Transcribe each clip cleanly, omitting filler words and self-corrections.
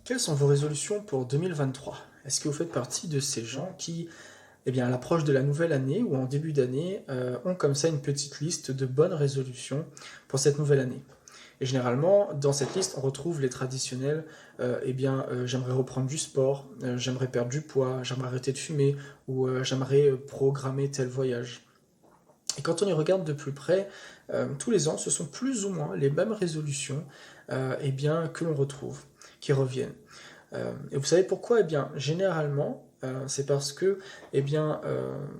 Quelles sont vos résolutions pour 2023? Est-ce que vous faites partie de ces gens qui, à l'approche de la nouvelle année ou en début d'année, ont comme ça une petite liste de bonnes résolutions pour cette nouvelle année? Et généralement, dans cette liste, on retrouve les traditionnels, j'aimerais reprendre du sport, j'aimerais perdre du poids, j'aimerais arrêter de fumer, ou j'aimerais programmer tel voyage. Et quand on y regarde de plus près, tous les ans, ce sont plus ou moins les mêmes résolutions que l'on retrouve, qui reviennent. Et vous savez pourquoi? Généralement, c'est parce que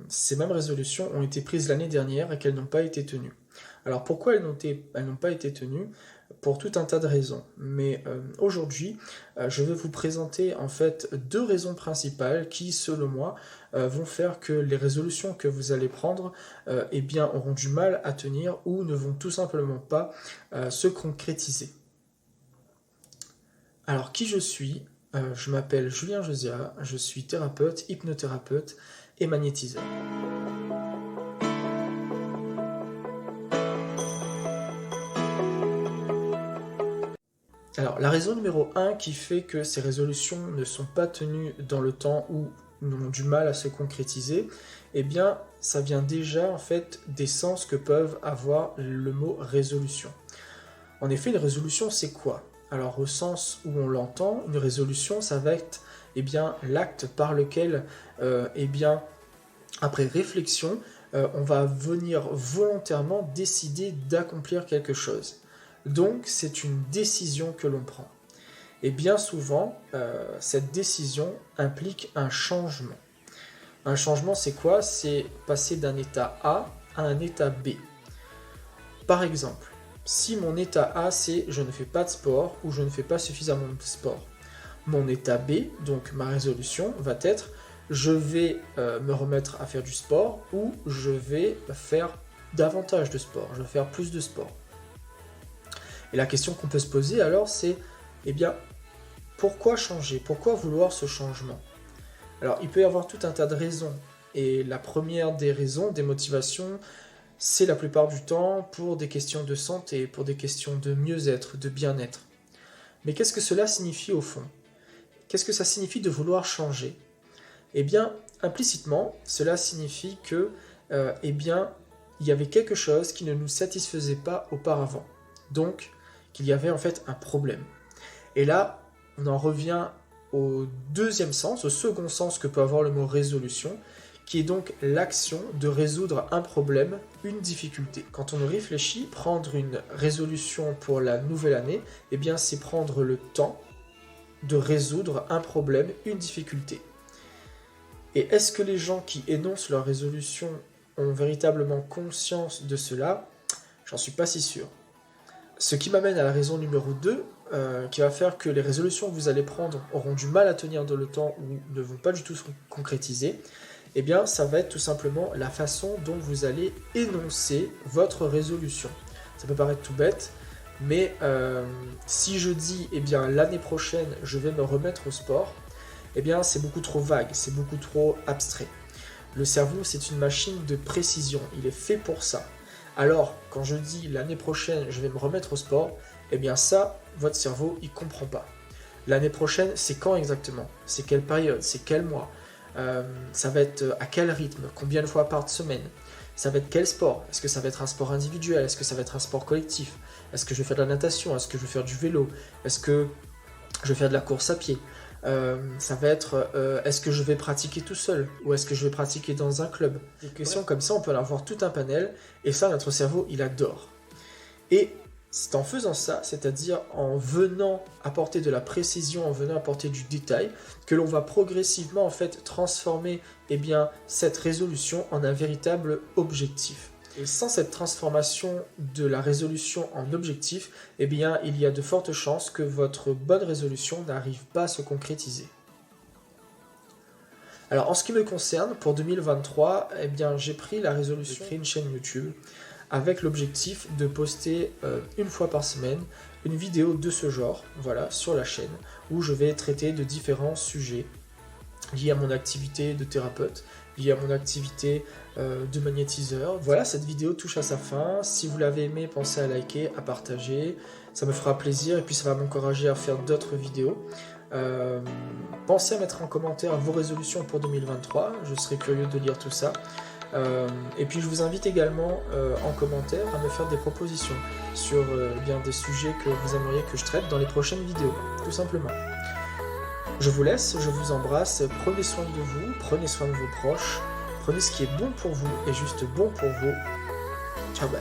ces mêmes résolutions ont été prises l'année dernière et qu'elles n'ont pas été tenues. Alors pourquoi elles n'ont pas été tenues? Pour tout un tas de raisons. Mais aujourd'hui, je vais vous présenter en fait deux raisons principales qui, selon moi, vont faire que les résolutions que vous allez prendre auront du mal à tenir ou ne vont tout simplement pas se concrétiser. Alors qui je suis? Je m'appelle Julien Josia, je suis thérapeute, hypnothérapeute et magnétiseur. Alors, la raison numéro 1 qui fait que ces résolutions ne sont pas tenues dans le temps ou ont du mal à se concrétiser, ça vient déjà en fait des sens que peuvent avoir le mot résolution. En effet, une résolution, c'est quoi? Alors, au sens où on l'entend, une résolution, ça va être l'acte par lequel, après réflexion, on va venir volontairement décider d'accomplir quelque chose. Donc, c'est une décision que l'on prend. Et bien souvent, cette décision implique un changement. Un changement, c'est quoi? C'est passer d'un état A à un état B. Par exemple, si mon état A, c'est je ne fais pas de sport ou je ne fais pas suffisamment de sport. Mon état B, donc ma résolution, va être je vais me remettre à faire du sport ou je vais faire davantage de sport, je vais faire plus de sport. Et la question qu'on peut se poser alors, c'est pourquoi changer? Pourquoi vouloir ce changement? Alors, il peut y avoir tout un tas de raisons. Et la première des raisons, des motivations, c'est la plupart du temps pour des questions de santé, pour des questions de mieux-être, de bien-être. Mais qu'est-ce que cela signifie au fond? Qu'est-ce que ça signifie de vouloir changer? Implicitement, cela signifie que, il y avait quelque chose qui ne nous satisfaisait pas auparavant. Donc, qu'il y avait en fait un problème. Et là, on en revient au deuxième sens, au second sens que peut avoir le mot résolution, qui est donc l'action de résoudre un problème, une difficulté. Quand on réfléchit, prendre une résolution pour la nouvelle année, c'est prendre le temps de résoudre un problème, une difficulté. Et est-ce que les gens qui énoncent leur résolution ont véritablement conscience de cela? J'en suis pas si sûr. Ce qui m'amène à la raison numéro 2, qui va faire que les résolutions que vous allez prendre auront du mal à tenir dans le temps ou ne vont pas du tout se concrétiser, ça va être tout simplement la façon dont vous allez énoncer votre résolution. Ça peut paraître tout bête, mais si je dis l'année prochaine je vais me remettre au sport, c'est beaucoup trop vague, c'est beaucoup trop abstrait. Le cerveau, c'est une machine de précision, il est fait pour ça. Alors, quand je dis l'année prochaine, je vais me remettre au sport, ça, votre cerveau, il comprend pas. L'année prochaine, c'est quand exactement? C'est quelle période? C'est quel mois? Ça va être à quel rythme? Combien de fois par semaine? Ça va être quel sport? Est-ce que ça va être un sport individuel? Est-ce que ça va être un sport collectif? Est-ce que je vais faire de la natation? Est-ce que je vais faire du vélo? Est-ce que je vais faire de la course à pied? Ça va être est-ce que je vais pratiquer tout seul ou est-ce que je vais pratiquer dans un club? Des questions comme ça, on peut en avoir tout un panel et ça, notre cerveau, il adore. Et c'est en faisant ça, c'est-à-dire en venant apporter de la précision, en venant apporter du détail, que l'on va progressivement en fait transformer cette résolution en un véritable objectif. Et sans cette transformation de la résolution en objectif, il y a de fortes chances que votre bonne résolution n'arrive pas à se concrétiser. Alors en ce qui me concerne, pour 2023, j'ai pris la résolution de créer une chaîne YouTube avec l'objectif de poster une fois par semaine une vidéo de ce genre, sur la chaîne, où je vais traiter de différents sujets liés à mon activité de thérapeute, lié à mon activité de magnétiseur. Voilà, cette vidéo touche à sa fin. Si vous l'avez aimé, pensez à liker, à partager. Ça me fera plaisir et puis ça va m'encourager à faire d'autres vidéos. Pensez à mettre en commentaire vos résolutions pour 2023, je serais curieux de lire tout ça. Et puis je vous invite également en commentaire à me faire des propositions sur bien des sujets que vous aimeriez que je traite dans les prochaines vidéos, tout simplement. Je vous laisse, je vous embrasse, prenez soin de vous, prenez soin de vos proches, prenez ce qui est bon pour vous et juste bon pour vous. Ciao, bye.